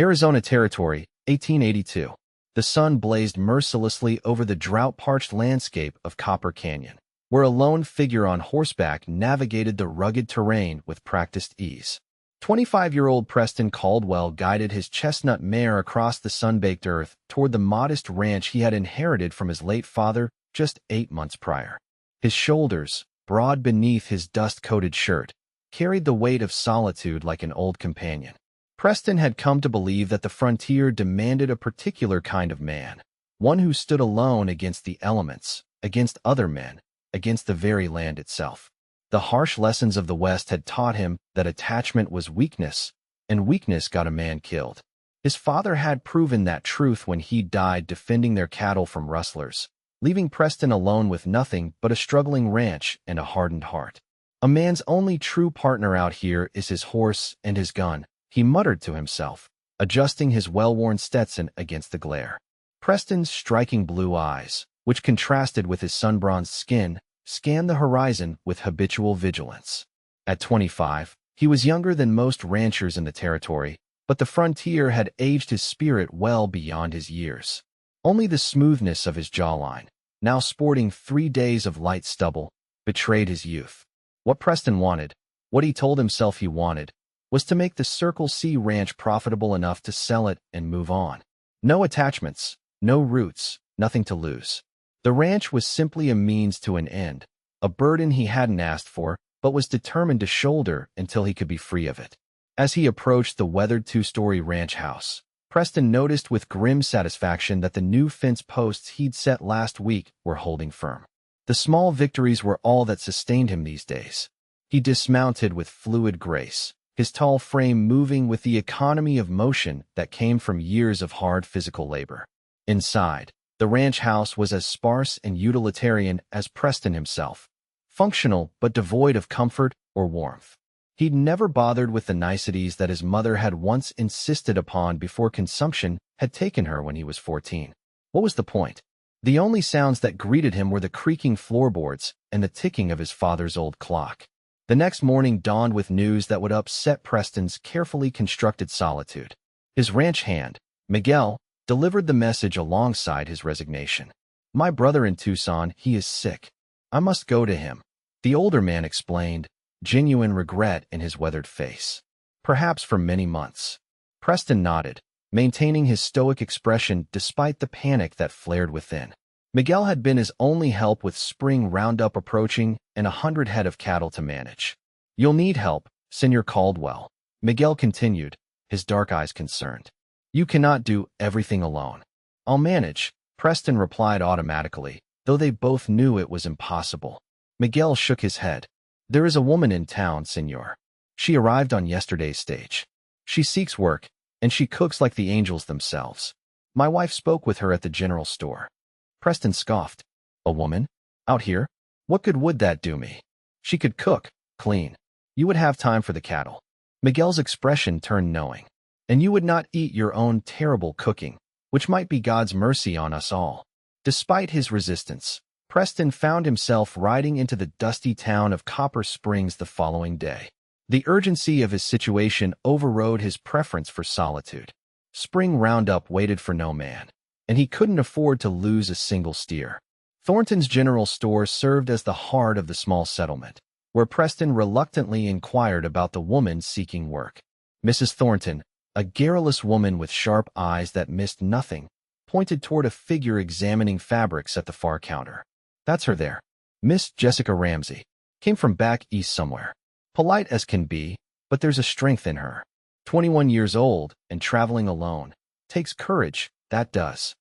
Arizona Territory, 1882. The sun blazed mercilessly over the drought-parched landscape of Copper Canyon, where a lone figure on horseback navigated the rugged terrain with practiced ease. 25-year-old Preston Caldwell guided his chestnut mare across the sun-baked earth toward the modest ranch he had inherited from his late father just 8 months prior. His shoulders, broad beneath his dust-coated shirt, carried the weight of solitude like an old companion. Preston had come to believe that the frontier demanded a particular kind of man, one who stood alone against the elements, against other men, against the very land itself. The harsh lessons of the West had taught him that attachment was weakness, and weakness got a man killed. His father had proven that truth when he died defending their cattle from rustlers, leaving Preston alone with nothing but a struggling ranch and a hardened heart. A man's only true partner out here is his horse and his gun, he muttered to himself, adjusting his well-worn Stetson against the glare. Preston's striking blue eyes, which contrasted with his sun-bronzed skin, scanned the horizon with habitual vigilance. At 25, he was younger than most ranchers in the territory, but the frontier had aged his spirit well beyond his years. Only the smoothness of his jawline, now sporting 3 days of light stubble, betrayed his youth. What Preston wanted, what he told himself he wanted, was to make the Circle C ranch profitable enough to sell it and move on. No attachments, no roots, nothing to lose. The ranch was simply a means to an end, a burden he hadn't asked for, but was determined to shoulder until he could be free of it. As he approached the weathered 2-story ranch house, Preston noticed with grim satisfaction that the new fence posts he'd set last week were holding firm. The small victories were all that sustained him these days. He dismounted with fluid grace, his tall frame moving with the economy of motion that came from years of hard physical labor. Inside, the ranch house was as sparse and utilitarian as Preston himself, functional but devoid of comfort or warmth. He'd never bothered with the niceties that his mother had once insisted upon before consumption had taken her when he was 14. What was the point? The only sounds that greeted him were the creaking floorboards and the ticking of his father's old clock. The next morning dawned with news that would upset Preston's carefully constructed solitude. His ranch hand, Miguel, delivered the message alongside his resignation. "My brother in Tucson, he is sick. I must go to him," the older man explained, genuine regret in his weathered face. "Perhaps for many months." Preston nodded, maintaining his stoic expression despite the panic that flared within. Miguel had been his only help with spring roundup approaching and 100 head of cattle to manage. "You'll need help, Senor Caldwell," Miguel continued, his dark eyes concerned. "You cannot do everything alone." "I'll manage," Preston replied automatically, though they both knew it was impossible. Miguel shook his head. "There is a woman in town, senor. She arrived on yesterday's stage. She seeks work, and she cooks like the angels themselves. My wife spoke with her at the general store." Preston scoffed. "A woman? Out here? What good would that do me? She could cook, clean. You would have time for the cattle." Miguel's expression turned knowing. "And you would not eat your own terrible cooking, which might be God's mercy on us all." Despite his resistance, Preston found himself riding into the dusty town of Copper Springs the following day. The urgency of his situation overrode his preference for solitude. Spring roundup waited for no man, and he couldn't afford to lose a single steer. Thornton's general store served as the heart of the small settlement, where Preston reluctantly inquired about the woman seeking work. Mrs. Thornton, a garrulous woman with sharp eyes that missed nothing, pointed toward a figure examining fabrics at the far counter. "That's her there. Miss Jessica Ramsey. Came from back east somewhere. Polite as can be, but there's a strength in her. 21 years old and traveling alone. Takes courage, that does."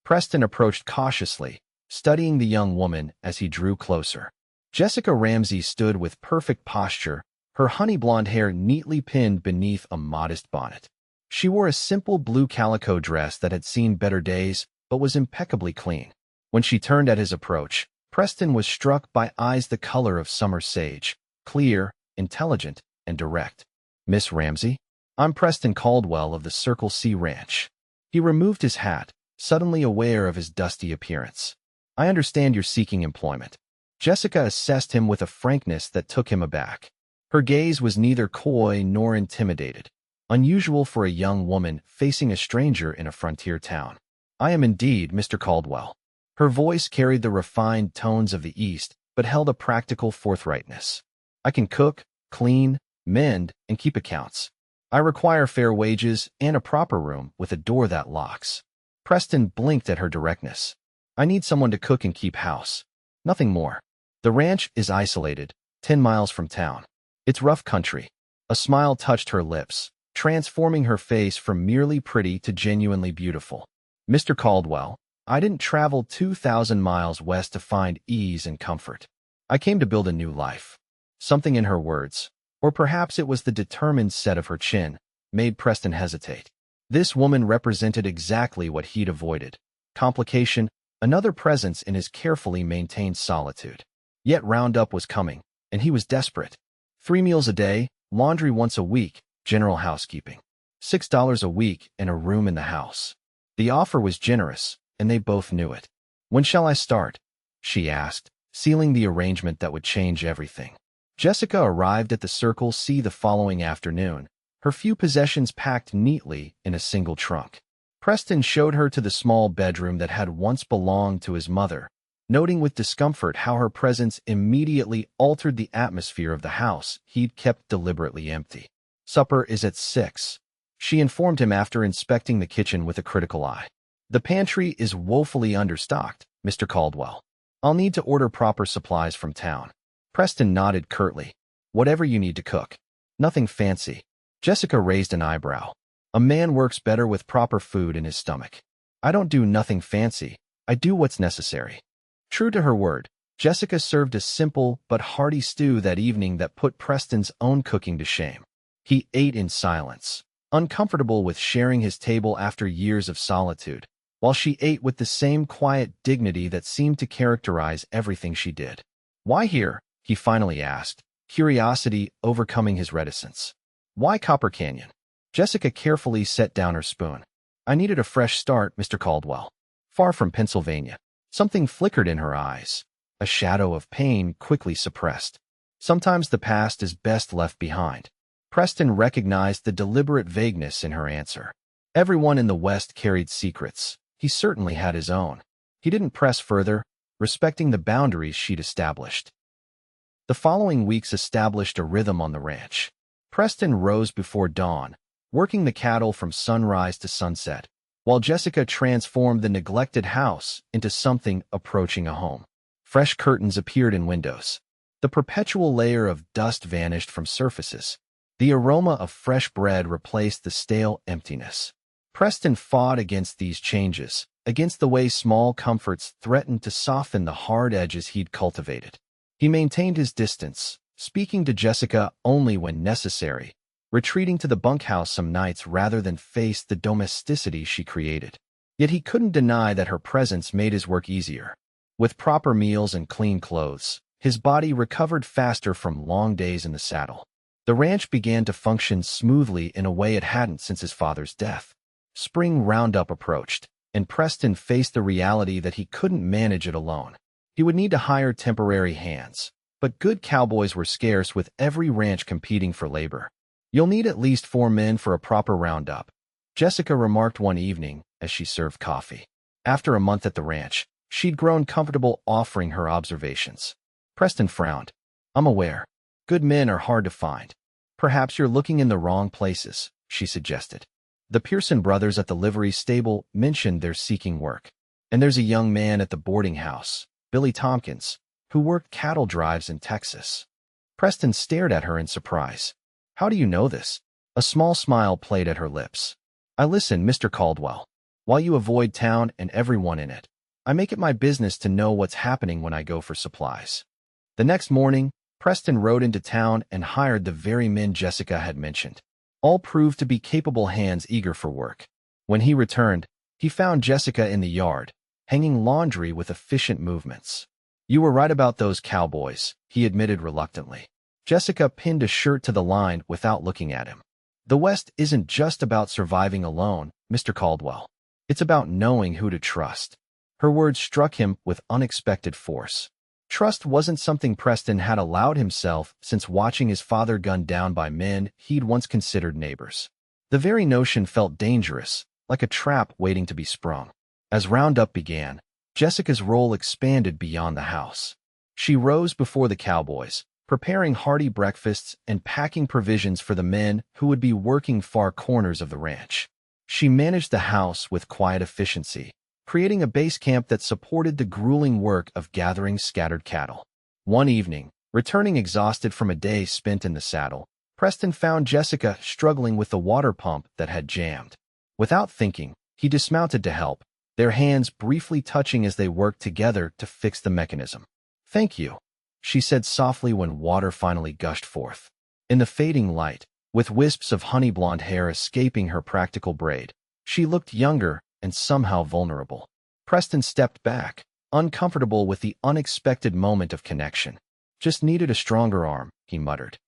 Preston approached cautiously, studying the young woman as he drew closer. Jessica Ramsey stood with perfect posture, her honey-blonde hair neatly pinned beneath a modest bonnet. She wore a simple blue calico dress that had seen better days, but was impeccably clean. When she turned at his approach, Preston was struck by eyes the color of summer sage, clear, intelligent, and direct. "Miss Ramsey? I'm Preston Caldwell of the Circle C Ranch." He removed his hat, suddenly aware of his dusty appearance. "I understand you're seeking employment." Jessica assessed him with a frankness that took him aback. Her gaze was neither coy nor intimidated. unusual for a young woman facing a stranger in a frontier town. "I am indeed Mr. Caldwell." Her voice carried the refined tones of the East, but held a practical forthrightness. "I can cook, clean, mend, and keep accounts. I require fair wages and a proper room with a door that locks." Preston blinked at her directness. "I need someone to cook and keep house. Nothing more. The ranch is isolated, 10 miles from town. It's rough country." A smile touched her lips, transforming her face from merely pretty to genuinely beautiful. "Mr. Caldwell, I didn't travel 2,000 miles west to find ease and comfort. I came to build a new life." Something in her words, or perhaps it was the determined set of her chin, made Preston hesitate. This woman represented exactly what he'd avoided: complication, another presence in his carefully maintained solitude. Yet roundup was coming, and he was desperate. 3 meals a day, laundry once a week, general housekeeping. $6 a week and a room in the house. The offer was generous, and they both knew it. "When shall I start?" she asked, sealing the arrangement that would change everything. Jessica arrived at the Circle C the following afternoon, her few possessions packed neatly in a single trunk. Preston showed her to the small bedroom that had once belonged to his mother, noting with discomfort how her presence immediately altered the atmosphere of the house he'd kept deliberately empty. "Supper is at 6, she informed him after inspecting the kitchen with a critical eye. "The pantry is woefully understocked, Mr. Caldwell. I'll need to order proper supplies from town." Preston nodded curtly. "Whatever you need to cook. Nothing fancy." Jessica raised an eyebrow. "A man works better with proper food in his stomach." "I don't do nothing fancy. I do what's necessary." True to her word, Jessica served a simple but hearty stew that evening that put Preston's own cooking to shame. He ate in silence, uncomfortable with sharing his table after years of solitude, while she ate with the same quiet dignity that seemed to characterize everything she did. "Why here?" he finally asked, curiosity overcoming his reticence. "Why Copper Canyon?" Jessica carefully set down her spoon. "I needed a fresh start, Mr. Caldwell. Far from Pennsylvania." Something flickered in her eyes, a shadow of pain quickly suppressed. Sometimes the past is best left behind. Preston recognized the deliberate vagueness in her answer. Everyone in the West carried secrets. He certainly had his own. He didn't press further, respecting the boundaries she'd established. The following weeks established a rhythm on the ranch. Preston rose before dawn, working the cattle from sunrise to sunset, while Jessica transformed the neglected house into something approaching a home. Fresh curtains appeared in windows. The perpetual layer of dust vanished from surfaces. The aroma of fresh bread replaced the stale emptiness. Preston fought against these changes, against the way small comforts threatened to soften the hard edges he'd cultivated. He maintained his distance, speaking to Jessica only when necessary, retreating to the bunkhouse some nights rather than face the domesticity she created. Yet he couldn't deny that her presence made his work easier. With proper meals and clean clothes, his body recovered faster from long days in the saddle. The ranch began to function smoothly in a way it hadn't since his father's death. Spring roundup approached, and Preston faced the reality that he couldn't manage it alone. He would need to hire temporary hands, but good cowboys were scarce with every ranch competing for labor. "You'll need at least 4 men for a proper roundup," Jessica remarked one evening as she served coffee. After a month at the ranch, she'd grown comfortable offering her observations. Preston frowned. "I'm aware. Good men are hard to find. Perhaps you're looking in the wrong places," she suggested. "The Pearson brothers at the livery stable mentioned they're seeking work. And there's a young man at the boarding house, Billy Tompkins, who worked cattle drives in Texas." Preston stared at her in surprise. "How do you know this?" A small smile played at her lips. "I listen, Mr. Caldwell. While you avoid town and everyone in it, I make it my business to know what's happening when I go for supplies." The next morning, Preston rode into town and hired the very men Jessica had mentioned. All proved to be capable hands eager for work. When he returned, he found Jessica in the yard, hanging laundry with efficient movements. "You were right about those cowboys," he admitted reluctantly. Jessica pinned a shirt to the line without looking at him. "The West isn't just about surviving alone, Mr. Caldwell. It's about knowing who to trust." Her words struck him with unexpected force. Trust wasn't something Preston had allowed himself since watching his father gunned down by men he'd once considered neighbors. The very notion felt dangerous, like a trap waiting to be sprung. As roundup began, Jessica's role expanded beyond the house. She rose before the cowboys, preparing hearty breakfasts and packing provisions for the men who would be working far corners of the ranch. She managed the house with quiet efficiency, creating a base camp that supported the grueling work of gathering scattered cattle. One evening, returning exhausted from a day spent in the saddle, Preston found Jessica struggling with the water pump that had jammed. Without thinking, he dismounted to help, their hands briefly touching as they worked together to fix the mechanism. "Thank you," she said softly when water finally gushed forth. In the fading light, with wisps of honey-blonde hair escaping her practical braid, she looked younger and somehow vulnerable. Preston stepped back, uncomfortable with the unexpected moment of connection. "Just needed a stronger arm," he muttered.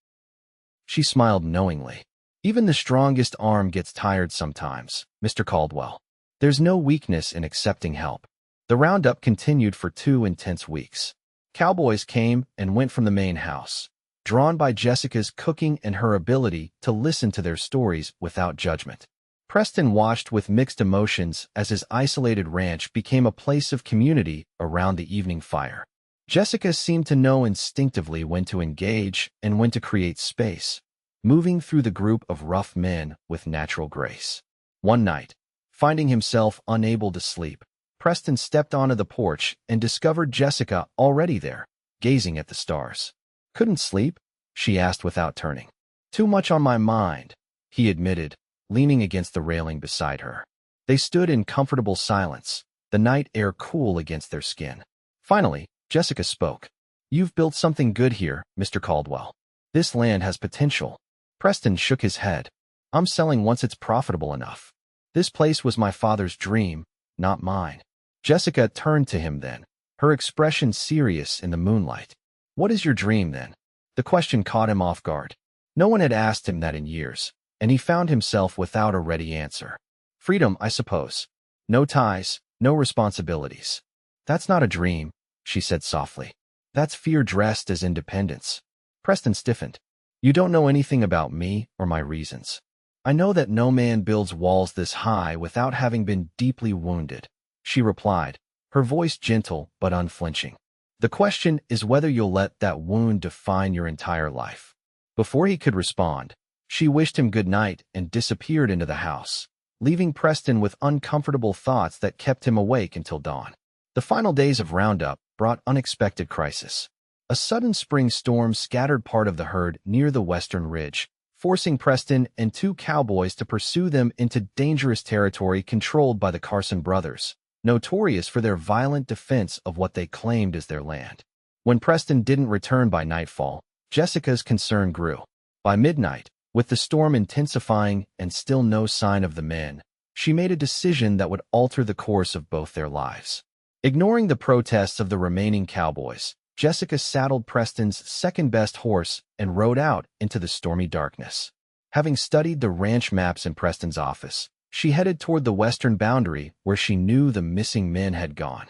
She smiled knowingly. "Even the strongest arm gets tired sometimes, Mr. Caldwell. There's no weakness in accepting help." The roundup continued for 2 intense weeks. Cowboys came and went from the main house, drawn by Jessica's cooking and her ability to listen to their stories without judgment. Preston watched with mixed emotions as his isolated ranch became a place of community around the evening fire. Jessica seemed to know instinctively when to engage and when to create space, moving through the group of rough men with natural grace. One night, finding himself unable to sleep, Preston stepped onto the porch and discovered Jessica already there, gazing at the stars. "Couldn't sleep?" she asked without turning. "Too much on my mind," he admitted, leaning against the railing beside her. They stood in comfortable silence, the night air cool against their skin. Finally, Jessica spoke. "You've built something good here, Mr. Caldwell. This land has potential." Preston shook his head. "I'm selling once it's profitable enough. This place was my father's dream, not mine." Jessica turned to him then, her expression serious in the moonlight. "What is your dream, then?" The question caught him off guard. No one had asked him that in years, and he found himself without a ready answer. "Freedom, I suppose. No ties, no responsibilities." "That's not a dream," she said softly. "That's fear dressed as independence." Preston stiffened. "You don't know anything about me or my reasons. I know that no man builds walls this high without having been deeply wounded," she replied, her voice gentle but unflinching. "The question is whether you'll let that wound define your entire life." Before he could respond, she wished him good night and disappeared into the house, leaving Preston with uncomfortable thoughts that kept him awake until dawn. The final days of Roundup brought unexpected crisis. A sudden spring storm scattered part of the herd near the western ridge, forcing Preston and 2 cowboys to pursue them into dangerous territory controlled by the Carson brothers, notorious for their violent defense of what they claimed as their land. When Preston didn't return by nightfall, Jessica's concern grew. By midnight, with the storm intensifying and still no sign of the men, she made a decision that would alter the course of both their lives. Ignoring the protests of the remaining cowboys, Jessica saddled Preston's second-best horse and rode out into the stormy darkness. Having studied the ranch maps in Preston's office, she headed toward the western boundary where she knew the missing men had gone.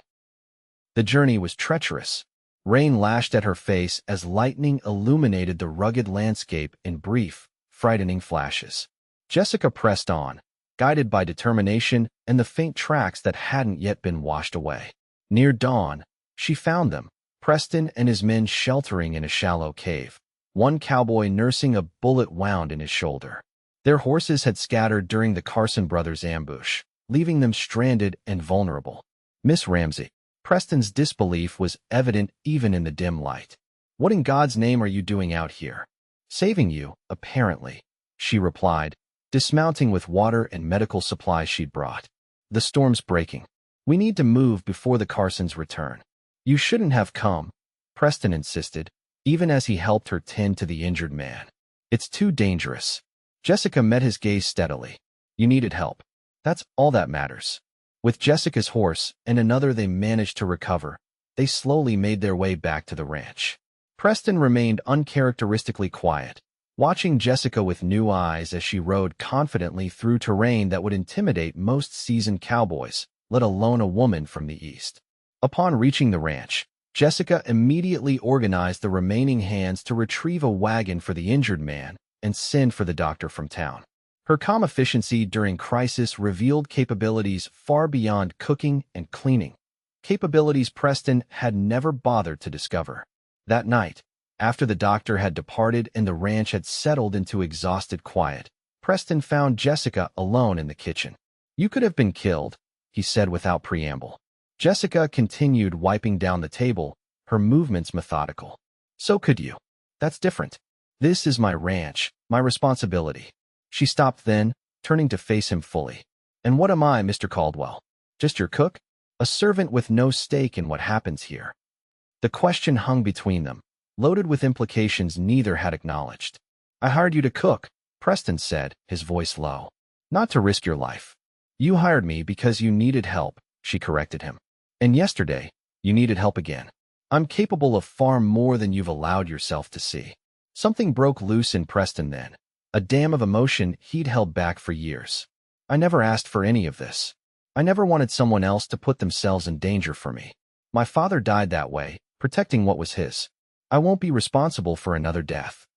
The journey was treacherous. Rain lashed at her face as lightning illuminated the rugged landscape in brief, frightening flashes. Jessica pressed on, guided by determination and the faint tracks that hadn't yet been washed away. Near dawn, she found them, Preston and his men sheltering in a shallow cave, one cowboy nursing a bullet wound in his shoulder. Their horses had scattered during the Carson brothers' ambush, leaving them stranded and vulnerable. "Miss Ramsey." Preston's disbelief was evident even in the dim light. "What in God's name are you doing out here?" "Saving you, apparently," she replied, dismounting with water and medical supplies she'd brought. "The storm's breaking. We need to move before the Carsons return." "You shouldn't have come," Preston insisted, even as he helped her tend to the injured man. "It's too dangerous." Jessica met his gaze steadily. "You needed help. That's all that matters." With Jessica's horse and another they managed to recover, they slowly made their way back to the ranch. Preston remained uncharacteristically quiet, watching Jessica with new eyes as she rode confidently through terrain that would intimidate most seasoned cowboys, let alone a woman from the east. Upon reaching the ranch, Jessica immediately organized the remaining hands to retrieve a wagon for the injured man and send for the doctor from town. Her calm efficiency during crisis revealed capabilities far beyond cooking and cleaning, capabilities Preston had never bothered to discover. That night, after the doctor had departed and the ranch had settled into exhausted quiet, Preston found Jessica alone in the kitchen. "You could have been killed," he said without preamble. Jessica continued wiping down the table, her movements methodical. "So could you. That's different. This is my ranch, my responsibility." She stopped then, turning to face him fully. "And what am I, Mr. Caldwell? Just your cook? A servant with no stake in what happens here?" The question hung between them, loaded with implications neither had acknowledged. "I hired you to cook," Preston said, his voice low. "Not to risk your life." "You hired me because you needed help," she corrected him. "And yesterday, you needed help again. I'm capable of far more than you've allowed yourself to see." Something broke loose in Preston then, a dam of emotion he'd held back for years. "I never asked for any of this. I never wanted someone else to put themselves in danger for me. My father died that way, protecting what was his. I won't be responsible for another death."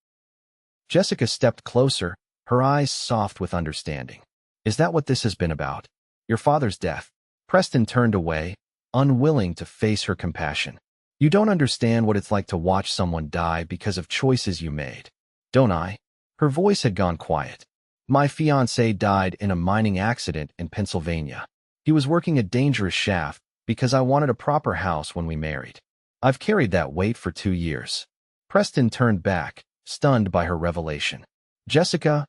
Jessica stepped closer, her eyes soft with understanding. "Is that what this has been about? Your father's death?" Preston turned away, unwilling to face her compassion. "You don't understand what it's like to watch someone die because of choices you made." "Don't I?" Her voice had gone quiet. "My fiancé died in a mining accident in Pennsylvania. He was working a dangerous shaft because I wanted a proper house when we married. I've carried that weight for 2 years." Preston turned back, stunned by her revelation. "Jessica,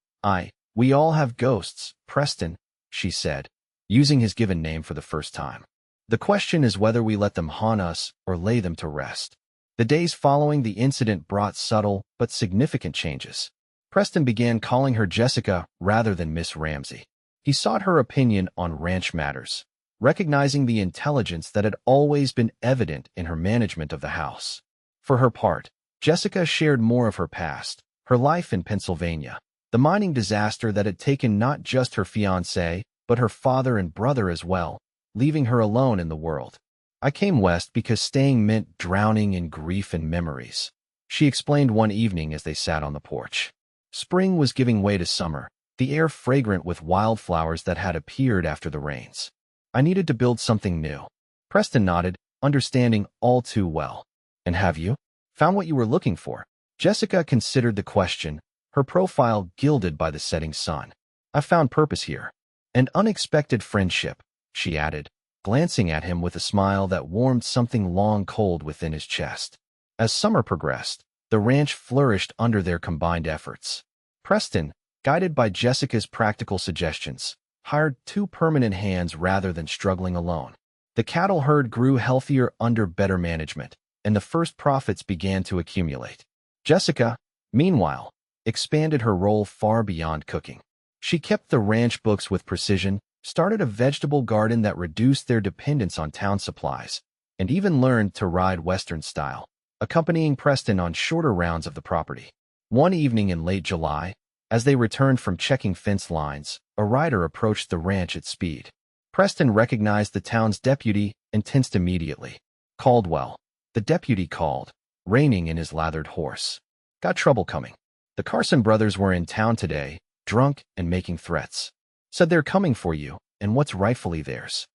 we all have ghosts, Preston," she said, using his given name for the first time. "The question is whether we let them haunt us or lay them to rest." The days following the incident brought subtle but significant changes. Preston began calling her Jessica rather than Miss Ramsey. He sought her opinion on ranch matters, recognizing the intelligence that had always been evident in her management of the house. For her part, Jessica shared more of her past, her life in Pennsylvania, the mining disaster that had taken not just her fiancé, but her father and brother as well, leaving her alone in the world. "I came west because staying meant drowning in grief and memories," she explained one evening as they sat on the porch. Spring was giving way to summer, the air fragrant with wildflowers that had appeared after the rains. "I needed to build something new." Preston nodded, understanding all too well. "And have you found what you were looking for?" Jessica considered the question, her profile gilded by the setting sun. "I found purpose here. An unexpected friendship," she added, glancing at him with a smile that warmed something long cold within his chest. As summer progressed, the ranch flourished under their combined efforts. Preston, guided by Jessica's practical suggestions, hired 2 permanent hands rather than struggling alone. The cattle herd grew healthier under better management, and the first profits began to accumulate. Jessica, meanwhile, expanded her role far beyond cooking. She kept the ranch books with precision, started a vegetable garden that reduced their dependence on town supplies, and even learned to ride Western style, accompanying Preston on shorter rounds of the property. One evening in late July, as they returned from checking fence lines, a rider approached the ranch at speed. Preston recognized the town's deputy and tensed immediately. "Caldwell," the deputy called, reining in his lathered horse. "Got trouble coming. The Carson brothers were in town today, drunk and making threats. Said they're coming for you and what's rightfully theirs."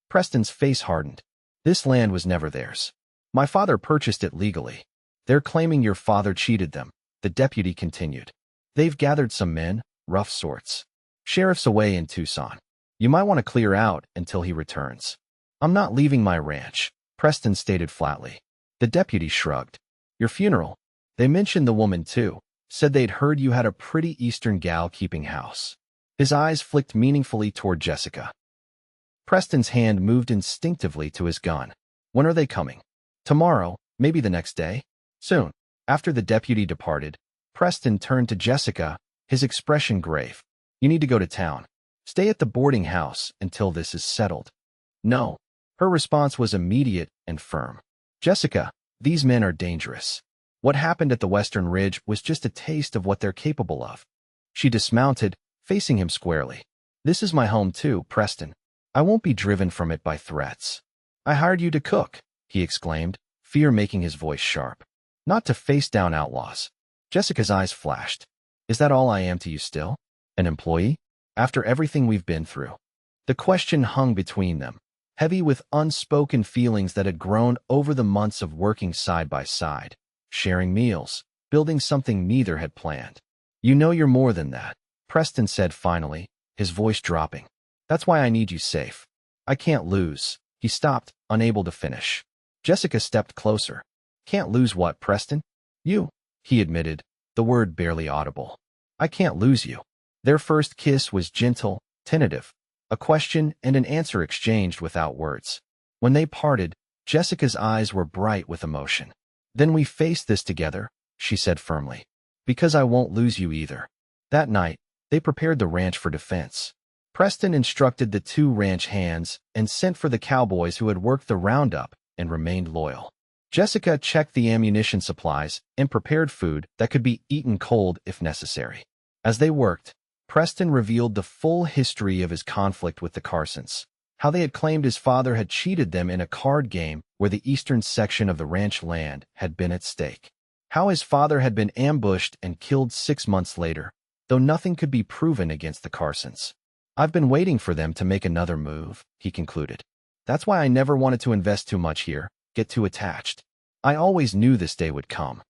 Preston's face hardened. "This land was never theirs. My father purchased it legally. They're claiming your father cheated them," the deputy continued. "They've gathered some men, rough sorts. Sheriff's away in Tucson. You might want to clear out until he returns." "I'm not leaving my ranch," Preston stated flatly. The deputy shrugged. "Your funeral? They mentioned the woman too. Said they'd heard you had a pretty Eastern gal keeping house." His eyes flicked meaningfully toward Jessica. Preston's hand moved instinctively to his gun. "When are they coming?" "Tomorrow, maybe the next day." "Soon." After the deputy departed, Preston turned to Jessica, his expression grave. "You need to go to town. Stay at the boarding house until this is settled." "No." Her response was immediate and firm. "Jessica, these men are dangerous. What happened at the Western Ridge was just a taste of what they're capable of." She dismounted, facing him squarely. "This is my home too, Preston. I won't be driven from it by threats." "I hired you to cook," he exclaimed, fear making his voice sharp. "Not to face down outlaws." Jessica's eyes flashed. "Is that all I am to you still? An employee?" After everything we've been through. The question hung between them, heavy with unspoken feelings that had grown over the months of working side by side, sharing meals, building something neither had planned. You know you're more than that, Preston said finally, his voice dropping. That's why I need you safe. I can't lose. He stopped, unable to finish. Jessica stepped closer. Can't lose what, Preston? You, he admitted, the word barely audible. I can't lose you. Their first kiss was gentle, tentative, a question and an answer exchanged without words. When they parted, Jessica's eyes were bright with emotion. Then we face this together, she said firmly. Because I won't lose you either. That night, they prepared the ranch for defense. Preston instructed the 2 ranch hands and sent for the cowboys who had worked the roundup and remained loyal. Jessica checked the ammunition supplies and prepared food that could be eaten cold if necessary. As they worked, Preston revealed the full history of his conflict with the Carsons, how they had claimed his father had cheated them in a card game where the eastern section of the ranch land had been at stake, how his father had been ambushed and killed 6 months later, though nothing could be proven against the Carsons. I've been waiting for them to make another move, he concluded. That's why I never wanted to invest too much here, get too attached. I always knew this day would come.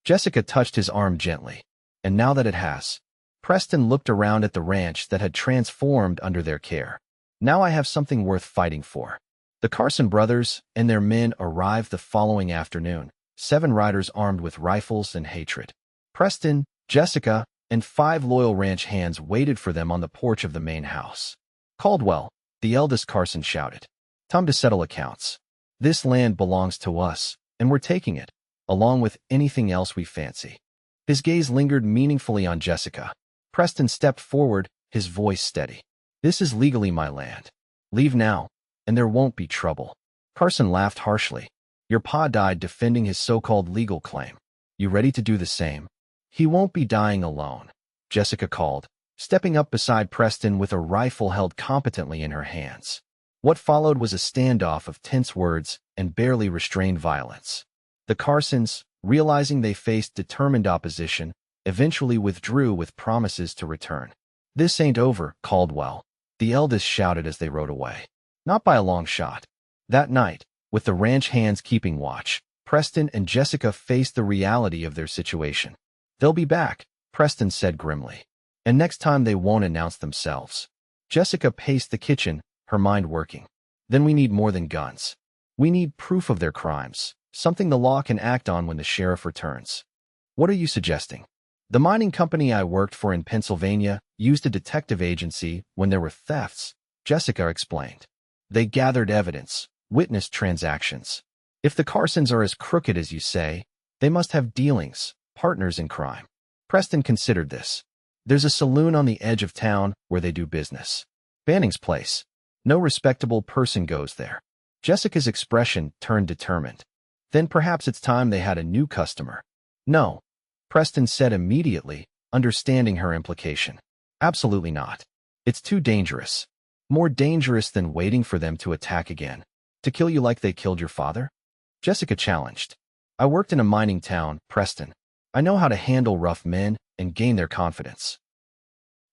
Jessica touched his arm gently, and now that it has, Preston looked around at the ranch that had transformed under their care. Now I have something worth fighting for. The Carson brothers and their men arrived the following afternoon, 7 riders armed with rifles and hatred. Preston, Jessica, and 5 loyal ranch hands waited for them on the porch of the main house. Caldwell, the eldest Carson, shouted, "Time to settle accounts. This land belongs to us, and we're taking it, along with anything else we fancy." His gaze lingered meaningfully on Jessica. Preston stepped forward, his voice steady. "This is legally my land. Leave now, and there won't be trouble." Carson laughed harshly. "Your pa died defending his so-called legal claim. You ready to do the same?" "He won't be dying alone," Jessica called, stepping up beside Preston with a rifle held competently in her hands. What followed was a standoff of tense words and barely restrained violence. The Carsons, realizing they faced determined opposition, eventually withdrew with promises to return. "This ain't over, Caldwell," the eldest shouted as they rode away. Not by a long shot. That night, with the ranch hands keeping watch, Preston and Jessica faced the reality of their situation. "They'll be back," Preston said grimly. "And next time they won't announce themselves." Jessica paced the kitchen, her mind working. "Then we need more than guns. We need proof of their crimes, something the law can act on when the sheriff returns." "What are you suggesting?" "The mining company I worked for in Pennsylvania used a detective agency when there were thefts," Jessica explained. "They gathered evidence, witnessed transactions. If the Carsons are as crooked as you say, they must have dealings, partners in crime." Preston considered this. "There's a saloon on the edge of town where they do business. Banning's place. No respectable person goes there." Jessica's expression turned determined. "Then perhaps it's time they had a new customer." "No," Preston said immediately, understanding her implication. "Absolutely not. It's too dangerous. More dangerous than waiting for them to attack again. To kill you like they killed your father?" Jessica challenged. "I worked in a mining town, Preston. I know how to handle rough men and gain their confidence."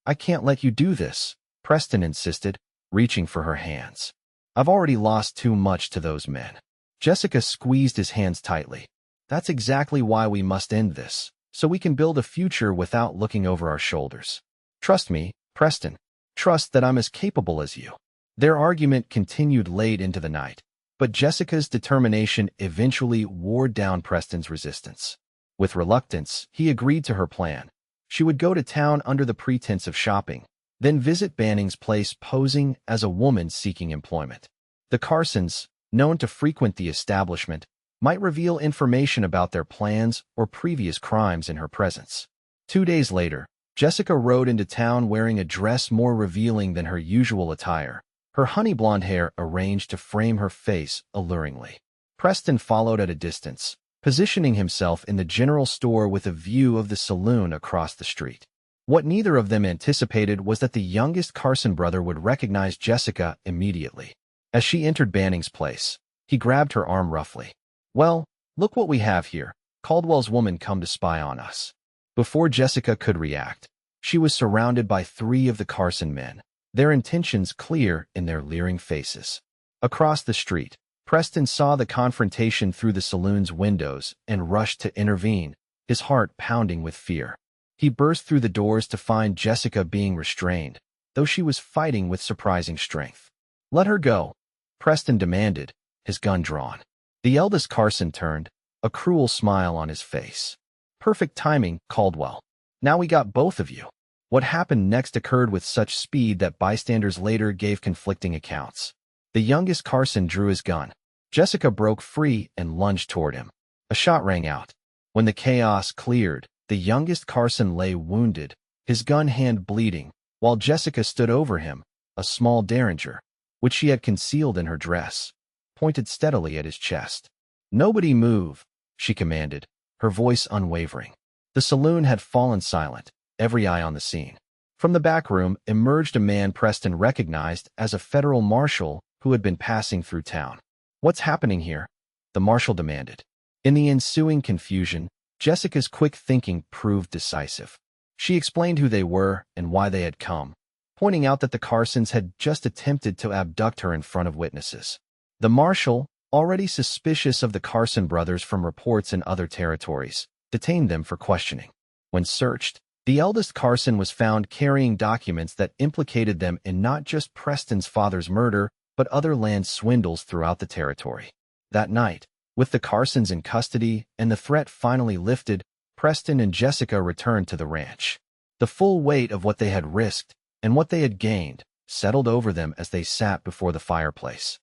"I can't let you do this," Preston insisted, reaching for her hands. "I've already lost too much to those men." Jessica squeezed his hands tightly. "That's exactly why we must end this, so we can build a future without looking over our shoulders. Trust me, Preston. Trust that I'm as capable as you." Their argument continued late into the night, but Jessica's determination eventually wore down Preston's resistance. With reluctance, he agreed to her plan. She would go to town under the pretense of shopping, then visit Banning's place posing as a woman seeking employment. The Carsons, known to frequent the establishment, might reveal information about their plans or previous crimes in her presence. 2 days later, Jessica rode into town wearing a dress more revealing than her usual attire, her honey blonde hair arranged to frame her face alluringly. Preston followed at a distance, positioning himself in the general store with a view of the saloon across the street. What neither of them anticipated was that the youngest Carson brother would recognize Jessica immediately. As she entered Banning's place, he grabbed her arm roughly. "Well, look what we have here. Caldwell's woman come to spy on us." Before Jessica could react, She was surrounded by 3 of the Carson men, their intentions clear in their leering faces. Across the street, Preston saw the confrontation through the saloon's windows and rushed to intervene, his heart pounding with fear. He burst through the doors to find Jessica being restrained, though she was fighting with surprising strength. "Let her go," Preston demanded, his gun drawn. The eldest Carson turned, a cruel smile on his face. "Perfect timing, Caldwell. Now we got both of you." What happened next occurred with such speed that bystanders later gave conflicting accounts. The youngest Carson drew his gun. Jessica broke free and lunged toward him. A shot rang out. When the chaos cleared, the youngest Carson lay wounded, his gun hand bleeding, while Jessica stood over him, a small derringer, which she had concealed in her dress, pointed steadily at his chest. "Nobody move," she commanded, her voice unwavering. The saloon had fallen silent, every eye on the scene. From the back room emerged a man Preston recognized as a federal marshal who had been passing through town. "What's happening here?" the marshal demanded. In the ensuing confusion, Jessica's quick thinking proved decisive. She explained who they were and why they had come, pointing out that the Carsons had just attempted to abduct her in front of witnesses. The marshal, already suspicious of the Carson brothers from reports in other territories, detained them for questioning. When searched, the eldest Carson was found carrying documents that implicated them in not just Preston's father's murder, but other land swindles throughout the territory. That night, with the Carsons in custody and the threat finally lifted, Preston and Jessica returned to the ranch. The full weight of what they had risked and what they had gained settled over them as they sat before the fireplace.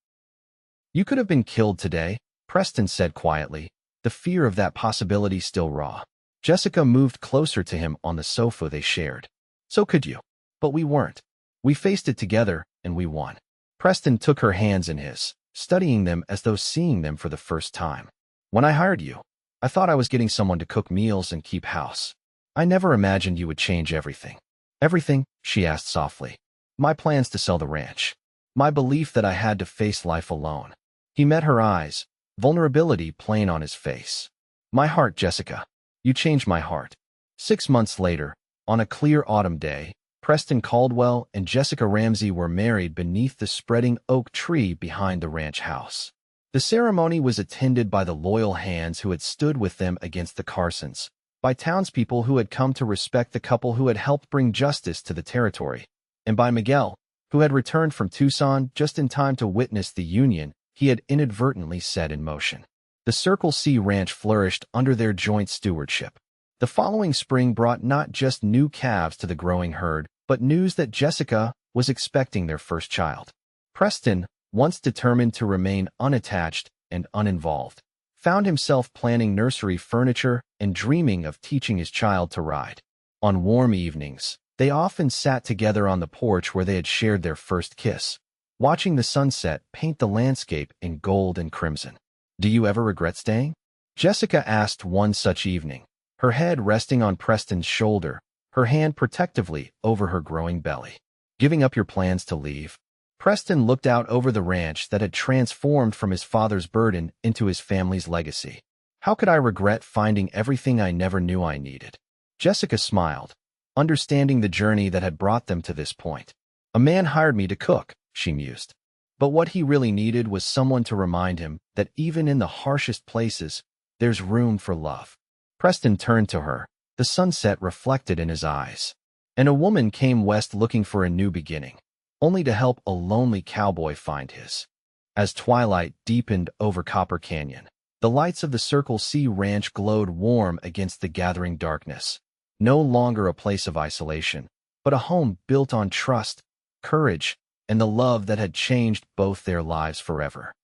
"You could have been killed today," Preston said quietly, the fear of that possibility still raw. Jessica moved closer to him on the sofa they shared. "So could you. But we weren't. We faced it together, and we won." Preston took her hands in his, studying them as though seeing them for the first time. "When I hired you, I thought I was getting someone to cook meals and keep house. I never imagined you would change everything." "Everything?" she asked softly. "My plans to sell the ranch. My belief that I had to face life alone." He met her eyes, vulnerability plain on his face. "My heart, Jessica. You changed my heart." 6 months later, on a clear autumn day, Preston Caldwell and Jessica Ramsey were married beneath the spreading oak tree behind the ranch house. The ceremony was attended by the loyal hands who had stood with them against the Carsons, by townspeople who had come to respect the couple who had helped bring justice to the territory, and by Miguel, who had returned from Tucson just in time to witness the union he had inadvertently set in motion. The Circle C Ranch flourished under their joint stewardship. The following spring brought not just new calves to the growing herd, but news that Jessica was expecting their first child. Preston, once determined to remain unattached and uninvolved, found himself planning nursery furniture and dreaming of teaching his child to ride. On warm evenings, they often sat together on the porch where they had shared their first kiss, watching the sunset paint the landscape in gold and crimson. "Do you ever regret staying?" Jessica asked one such evening, her head resting on Preston's shoulder, her hand protectively over her growing belly. "Giving up your plans to leave?" Preston looked out over the ranch that had transformed from his father's burden into his family's legacy. "How could I regret finding everything I never knew I needed?" Jessica smiled, understanding the journey that had brought them to this point. "A man hired me to cook," she mused. But what he really needed was someone to remind him that even in the harshest places, there's room for love. Preston turned to her, the sunset reflected in his eyes. "And a woman came west looking for a new beginning, only to help a lonely cowboy find his." As twilight deepened over Copper Canyon, the lights of the Circle C Ranch glowed warm against the gathering darkness. No longer a place of isolation, but a home built on trust, courage, and the love that had changed both their lives forever.